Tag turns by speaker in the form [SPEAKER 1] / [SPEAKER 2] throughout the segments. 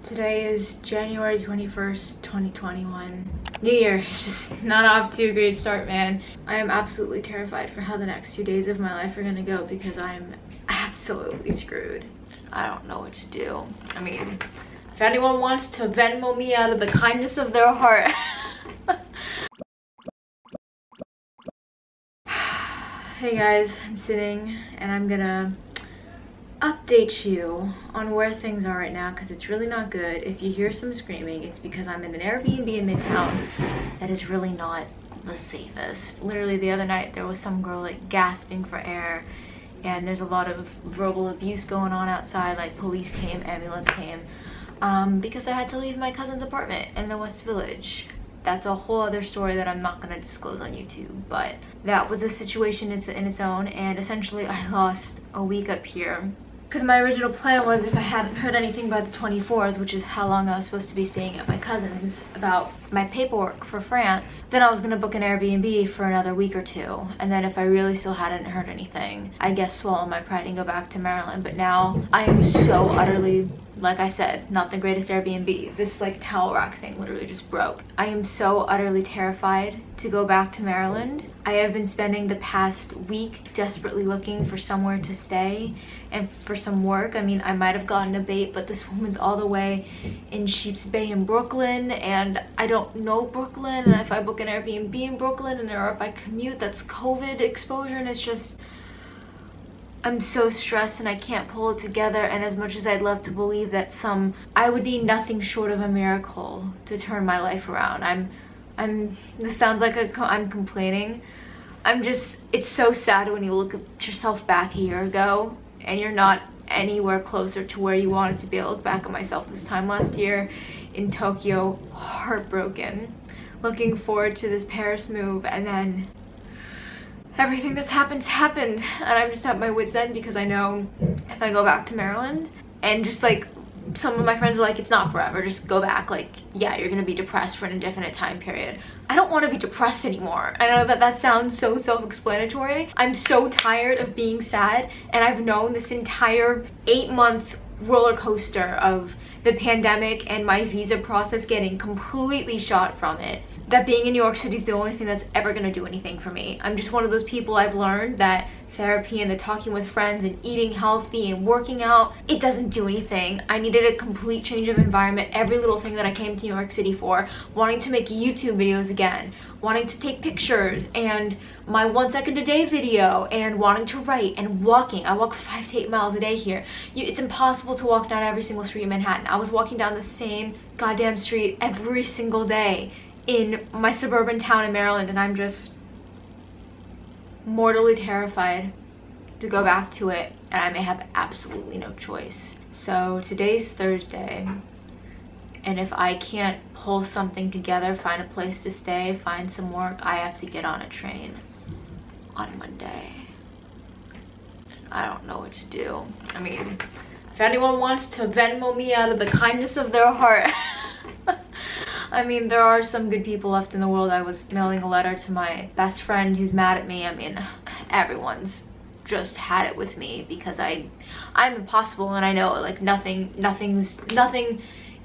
[SPEAKER 1] Today is January 21st, 2021. New Year is just not off to a great start, man. I am absolutely terrified for how the next 2 days of my life are gonna go because I'm absolutely screwed. I don't know what to do. I mean, if anyone wants to Venmo me out of the kindness of their heart. Hey guys, I'm sitting and I'm gonna update you on where things are right now because it's really not good. If you hear some screaming, it's because I'm in an Airbnb in Midtown that is really not the safest. Literally the other night there was some girl like gasping for air, and there's a lot of verbal abuse going on outside. Like police came, ambulance came, because I had to leave my cousin's apartment in the West Village. That's a whole other story that I'm not going to disclose on YouTube, but that was a situation in its own. And essentially I lost a week up here because my original plan was, if I hadn't heard anything by the 24th, which is how long I was supposed to be staying at my cousin's, about my paperwork for France, then I was going to book an Airbnb for another week or two. And then if I really still hadn't heard anything, I guess swallow my pride and go back to Maryland. But now I am so utterly, like I said, not the greatest Airbnb. This like towel rack thing literally just broke. I am so utterly terrified to go back to Maryland. I have been spending the past week desperately looking for somewhere to stay and for some work. I mean, I might have gotten a bait, but this woman's all the way in Sheep's Bay in Brooklyn, and I don't know Brooklyn, and if I book an Airbnb in Brooklyn and or if I commute, that's COVID exposure, and it's just, I'm so stressed and I can't pull it together. And as much as I'd love to believe that I would need nothing short of a miracle to turn my life around. This sounds like I'm complaining. It's so sad when you look at yourself back a year ago and you're not anywhere closer to where you wanted to be. I look back at myself this time last year in Tokyo, heartbroken, looking forward to this Paris move, and then everything that's happened, and I'm just at my wit's end because I know if I go back to Maryland, and just like some of my friends are like, it's not forever, just go back, like, yeah, you're gonna be depressed for an indefinite time period. I don't want to be depressed anymore. I know that sounds so self-explanatory. I'm so tired of being sad, and I've known this entire 8-month roller coaster of the pandemic and my visa process getting completely shot from it, that being in New York City is the only thing that's ever gonna do anything for me. I'm just one of those people. I've learned that therapy and the talking with friends and eating healthy and working out, it doesn't do anything. I needed a complete change of environment. Every little thing that I came to New York City for, wanting to make YouTube videos again, wanting to take pictures, and my 1 second a day video, and wanting to write, and walking. I walk 5 to 8 miles a day here. It's impossible to walk down every single street in Manhattan. I was walking down the same goddamn street every single day in my suburban town in Maryland, and I'm just mortally terrified to go back to it, and I may have absolutely no choice. So today's Thursday, and if I can't pull something together, find a place to stay, find some work, I have to get on a train on Monday. I don't know what to do. I mean, if anyone wants to Venmo me out of the kindness of their heart. I mean, there are some good people left in the world. I was mailing a letter to my best friend who's mad at me. I mean, everyone's just had it with me because I'm impossible, and I know like nothing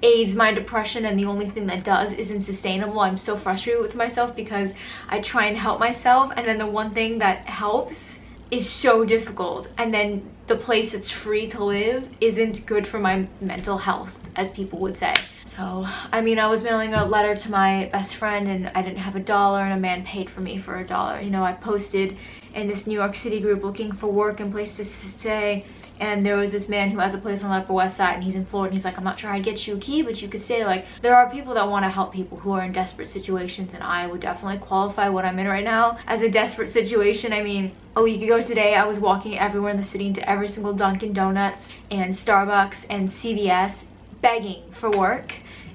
[SPEAKER 1] aids my depression, and the only thing that does isn't sustainable. I'm so frustrated with myself because I try and help myself, and then the one thing that helps is so difficult, and then the place that's free to live isn't good for my mental health, as people would say. So, I mean, I was mailing a letter to my best friend and I didn't have $1, and a man paid for me for $1. You know, I posted in this New York City group looking for work and places to stay, and there was this man who has a place on the Upper West Side, and he's in Florida, and he's like, I'm not sure I'd get you a key, but you could stay. Like, there are people that want to help people who are in desperate situations, and I would definitely qualify what I'm in right now as a desperate situation. I mean, a week ago today, I was walking everywhere in the city, into every single Dunkin' Donuts and Starbucks and CVS, begging for work,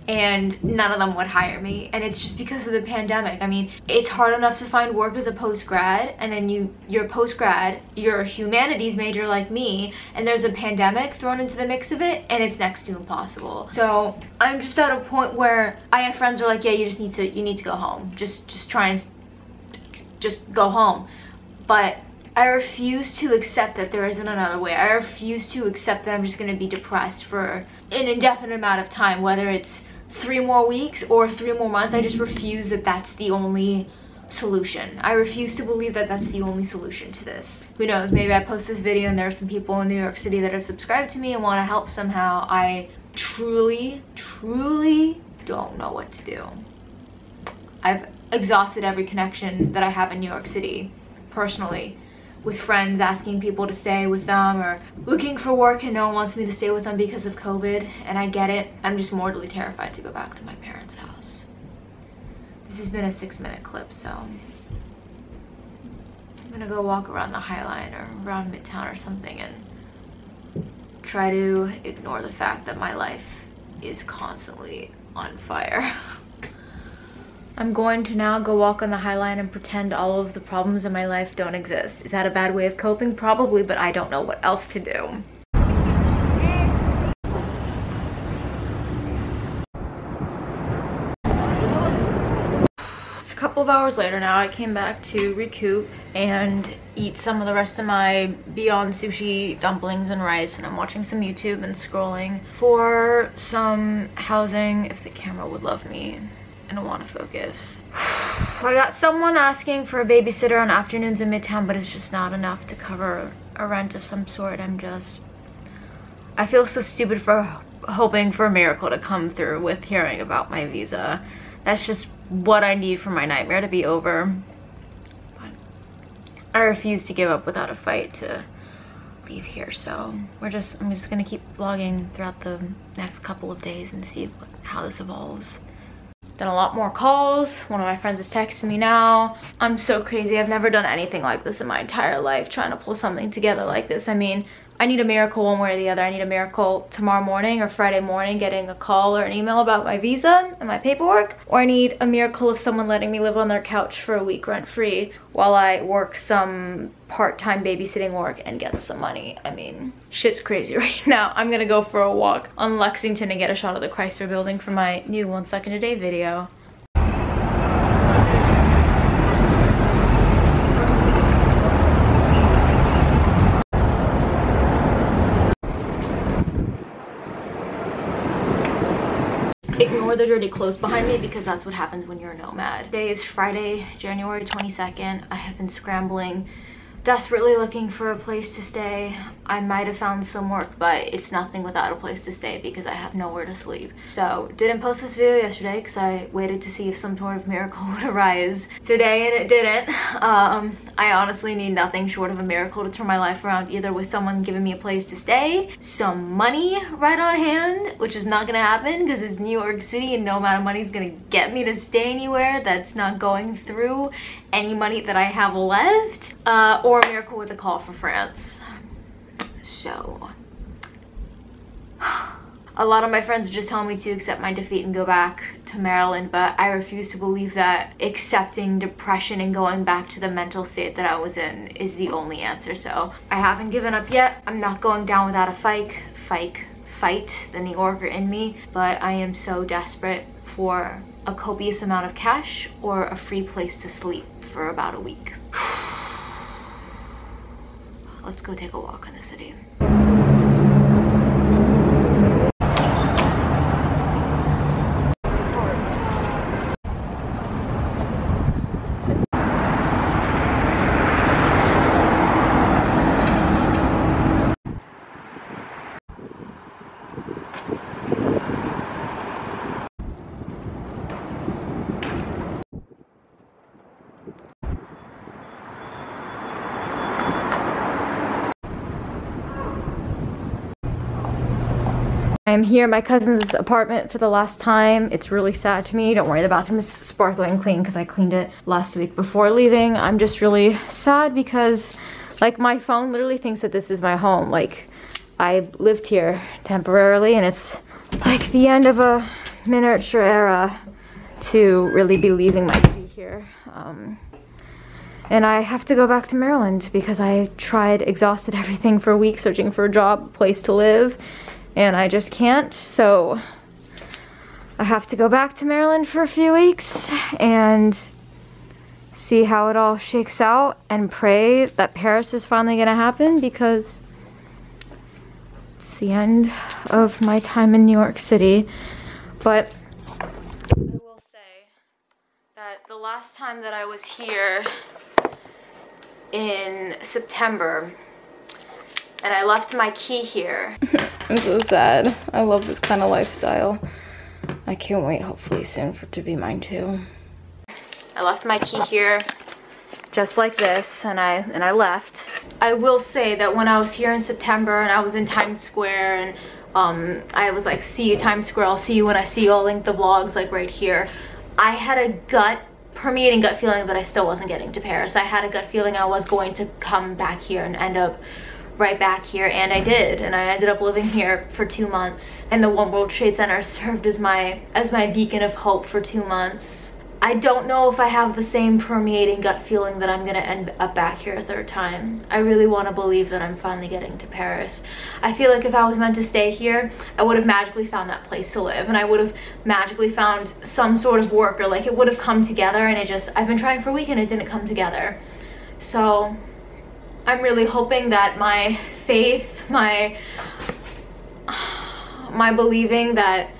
[SPEAKER 1] and none of them would hire me. And it's just because of the pandemic. I mean, it's hard enough to find work as a post-grad, and then you're post-grad, you're a humanities major like me, and there's a pandemic thrown into the mix of it, and it's next to impossible. So I'm just at a point where I have friends who are like, yeah, you need to go home. Just try and just go home. But I refuse to accept that there isn't another way. I refuse to accept that I'm just going to be depressed for an indefinite amount of time, whether it's 3 more weeks or 3 more months. I just refuse that that's the only solution. I refuse to believe that that's the only solution to this. Who knows, maybe I post this video and there are some people in New York City that are subscribed to me and want to help somehow. I truly don't know what to do. I've exhausted every connection that I have in New York City personally, with friends asking people to stay with them or looking for work and no one wants me to stay with them because of COVID, and I get it. I'm just mortally terrified to go back to my parents' house. This has been a 6-minute clip, so I'm gonna go walk around the High Line or around Midtown or something and try to ignore the fact that my life is constantly on fire. I'm going to now go walk on the High Line and pretend all of the problems in my life don't exist. Is that a bad way of coping? Probably, but I don't know what else to do. It's a couple of hours later now. I came back to recoup and eat some of the rest of my Beyond Sushi dumplings and rice, and I'm watching some YouTube and scrolling for some housing if the camera would love me and want to focus. I got someone asking for a babysitter on afternoons in Midtown, but it's just not enough to cover a rent of some sort. I feel so stupid for hoping for a miracle to come through with hearing about my visa. That's just what I need for my nightmare to be over. But I refuse to give up without a fight to leave here, so I'm just gonna keep vlogging throughout the next couple of days and see how this evolves. Done a lot more calls. One of my friends is texting me now. I'm so crazy. I've never done anything like this in my entire life, trying to pull something together like this. I mean, I need a miracle one way or the other. I need a miracle tomorrow morning or Friday morning getting a call or an email about my visa and my paperwork, or I need a miracle of someone letting me live on their couch for a week rent-free while I work some part-time babysitting work and get some money. I mean, shit's crazy right now. I'm gonna go for a walk on Lexington and get a shot of the Chrysler Building for my new 1 second a day video. Ignore the dirty clothes behind me because that's what happens when you're a nomad. Today is Friday, January 22nd. I have been scrambling, desperately looking for a place to stay. I might have found some work, but it's nothing without a place to stay because I have nowhere to sleep. So didn't post this video yesterday because I waited to see if some sort of miracle would arise today, and it didn't. I honestly need nothing short of a miracle to turn my life around, either with someone giving me a place to stay, some money right on hand, which is not gonna happen because it's New York City and no amount of money is gonna get me to stay anywhere that's not going through any money that I have left, or a miracle with a call for France. So a lot of my friends are just telling me to accept my defeat and go back to Maryland, but I refuse to believe that accepting depression and going back to the mental state that I was in is the only answer. So I haven't given up yet. I'm not going down without a fight the New Yorker in me, but I am so desperate for a copious amount of cash or a free place to sleep for about a week. Let's go take a walk in the city. I'm here at my cousin's apartment for the last time. It's really sad to me. Don't worry, the bathroom is sparkling clean because I cleaned it last week before leaving. I'm just really sad because, like, my phone literally thinks that this is my home. Like, I lived here temporarily and it's like the end of a miniature era to really be leaving my baby here. And I have to go back to Maryland because I exhausted everything for a week searching for a job, place to live, and I just can't. So I have to go back to Maryland for a few weeks and see how it all shakes out and pray that Paris is finally gonna happen, because it's the end of my time in New York City. But I will say that the last time that I was here in September, and I left my key here. I'm so sad. I love this kind of lifestyle. I can't wait, hopefully soon, for it to be mine too. I left my key here just like this, and I left. I will say that when I was here in September and I was in Times Square, and I was like, see you Times Square, I'll see you when I see you, I'll link the vlogs like right here. I had a permeating gut feeling that I still wasn't getting to Paris. I had a gut feeling I was going to come back here and end up right back here, and I did, and I ended up living here for 2 months, and the One World Trade Center served as my beacon of hope for 2 months. I don't know if I have the same permeating gut feeling that I'm gonna end up back here a third time. I really want to believe that I'm finally getting to Paris. I feel like if I was meant to stay here, I would have magically found that place to live, and I would have magically found some sort of work, or like it would have come together, and I've been trying for a week and it didn't come together. So I'm really hoping that my faith, my believing that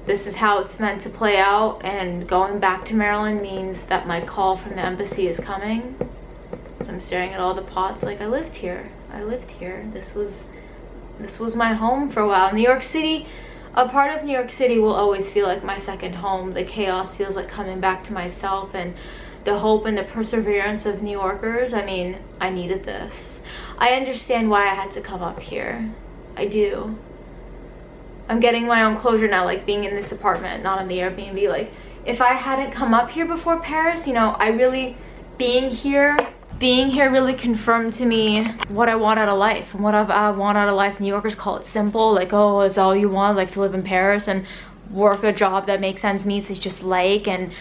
[SPEAKER 1] this is how it's meant to play out, and going back to Maryland means that my call from the embassy is coming. So I'm staring at all the pots like, I lived here. This was my home for a while. New York City, a part of New York City will always feel like my second home. The chaos feels like coming back to myself, and the hope and the perseverance of New Yorkers. I mean, I needed this. I understand why I had to come up here. I do. I'm getting my own closure now, like being in this apartment, not on the Airbnb. Like, if I hadn't come up here before Paris, you know, being here really confirmed to me what I want out of life. And what I want out of life, New Yorkers call it simple, like, oh, it's all you want, like to live in Paris and work a job that makes ends meet, it's just like, and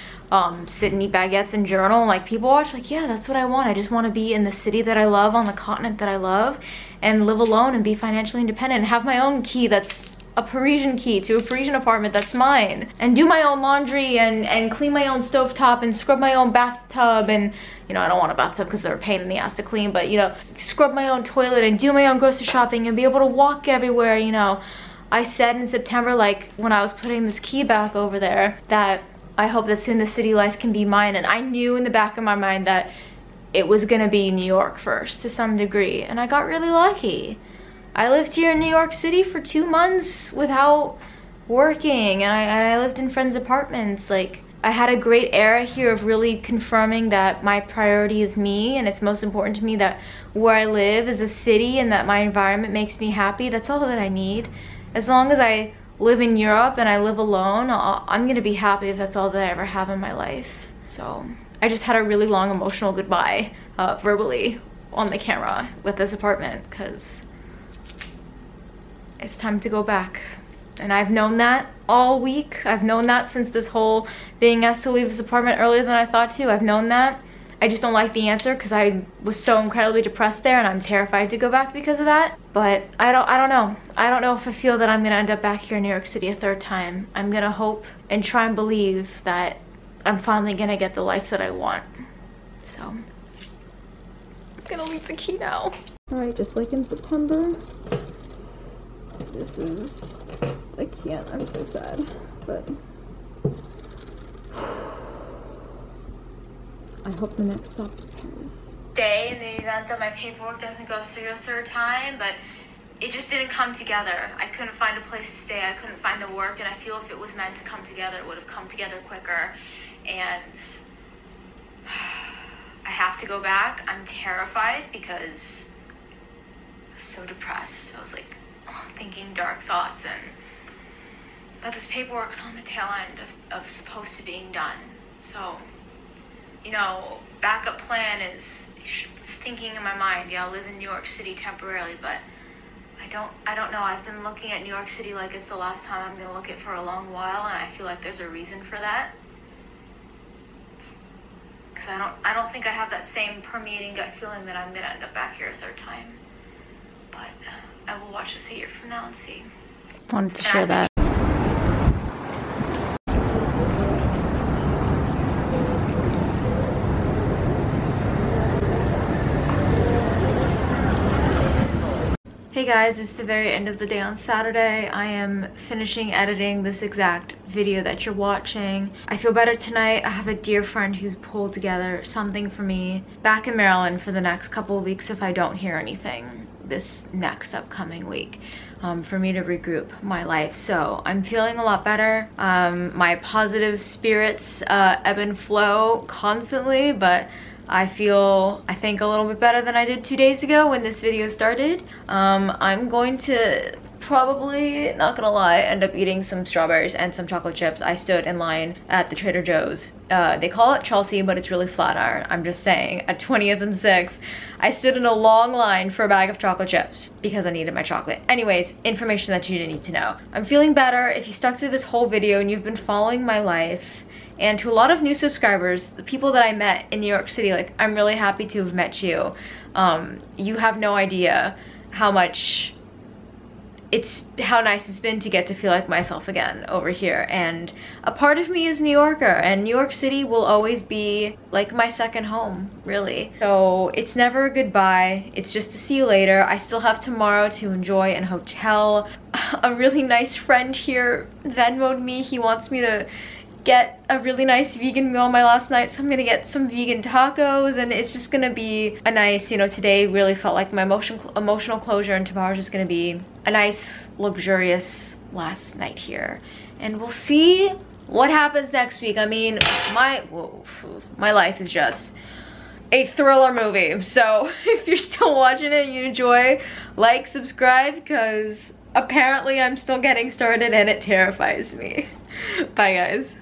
[SPEAKER 1] sit and eat baguettes and journal. Like, people watch, like, yeah, that's what I want. I just want to be in the city that I love, on the continent that I love, and live alone and be financially independent and have my own key that's a Parisian key to a Parisian apartment that's mine, and do my own laundry and clean my own stovetop and scrub my own bathtub. And, you know, I don't want a bathtub because they're a pain in the ass to clean, but, you know, scrub my own toilet and do my own grocery shopping and be able to walk everywhere. You know, I said in September, like when I was putting this key back over there, that I hope that soon the city life can be mine. And I knew in the back of my mind that it was gonna be New York first to some degree, and I got really lucky. I lived here in New York City for 2 months without working, and I lived in friends' apartments. Like, I had a great era here of really confirming that my priority is me, and it's most important to me that where I live is a city and that my environment makes me happy. That's all that I need. As long as I live in Europe and I live alone, I'm gonna be happy if that's all that I ever have in my life. So I just had a really long emotional goodbye verbally on the camera with this apartment, because it's time to go back. And I've known that all week. I've known that since this whole being asked to leave this apartment earlier than I thought to. I've known that. I just don't like the answer because I was so incredibly depressed there, and I'm terrified to go back because of that. But I don't know. I don't know if I feel that I'm gonna end up back here in New York City a third time. I'm gonna hope and try and believe that I'm finally gonna get the life that I want. So I'm gonna leave the key now. All right, just like in September, this is, I can't, I'm so sad, but I hope the next stop is Paris. Stay in the event that my paperwork doesn't go through a third time, but it just didn't come together. I couldn't find a place to stay, I couldn't find the work, and I feel if it was meant to come together, it would have come together quicker. And I have to go back. I'm terrified because I was so depressed. I was like, thinking dark thoughts, but this paperwork's on the tail end of supposed to being done. So, you know, backup plan is thinking in my mind, yeah, I'll live in New York City temporarily, but I don't know. I've been looking at New York City like it's the last time I'm gonna look at for a long while, and I feel like there's a reason for that. Because I don't think I have that same permeating gut feeling that I'm gonna end up back here a third time. But I will watch this a year from now and see. Wanted to share that. Hey guys, it's the very end of the day on Saturday. I am finishing editing this exact video that you're watching. I feel better tonight. I have a dear friend who's pulled together something for me back in Maryland for the next couple of weeks if I don't hear anything this next upcoming week, for me to regroup my life. So I'm feeling a lot better. My positive spirits ebb and flow constantly, but I think a little bit better than I did 2 days ago when this video started. I'm going to probably, not gonna lie, end up eating some strawberries and some chocolate chips. I stood in line at the Trader Joe's. They call it Chelsea, but it's really Flatiron. I'm just saying, at 20th and 6th, I stood in a long line for a bag of chocolate chips because I needed my chocolate. Anyways, information that you didn't need to know. I'm feeling better. If you stuck through this whole video and you've been following my life, and to a lot of new subscribers, the people that I met in New York City, like, I'm really happy to have met you. You have no idea how nice it's been to get to feel like myself again over here. And a part of me is New Yorker, and New York City will always be like my second home, really. So it's never a goodbye, it's just to see you later. I still have tomorrow to enjoy in a hotel. A really nice friend here Venmo'd me. He wants me to get a really nice vegan meal my last night, so I'm gonna get some vegan tacos, and it's just gonna be a nice, you know, today really felt like my emotional closure, and tomorrow's just gonna be a nice, luxurious last night here. And we'll see what happens next week. I mean, my life is just a thriller movie. So if you're still watching it and you enjoy, like, subscribe, because apparently I'm still getting started and it terrifies me. Bye guys.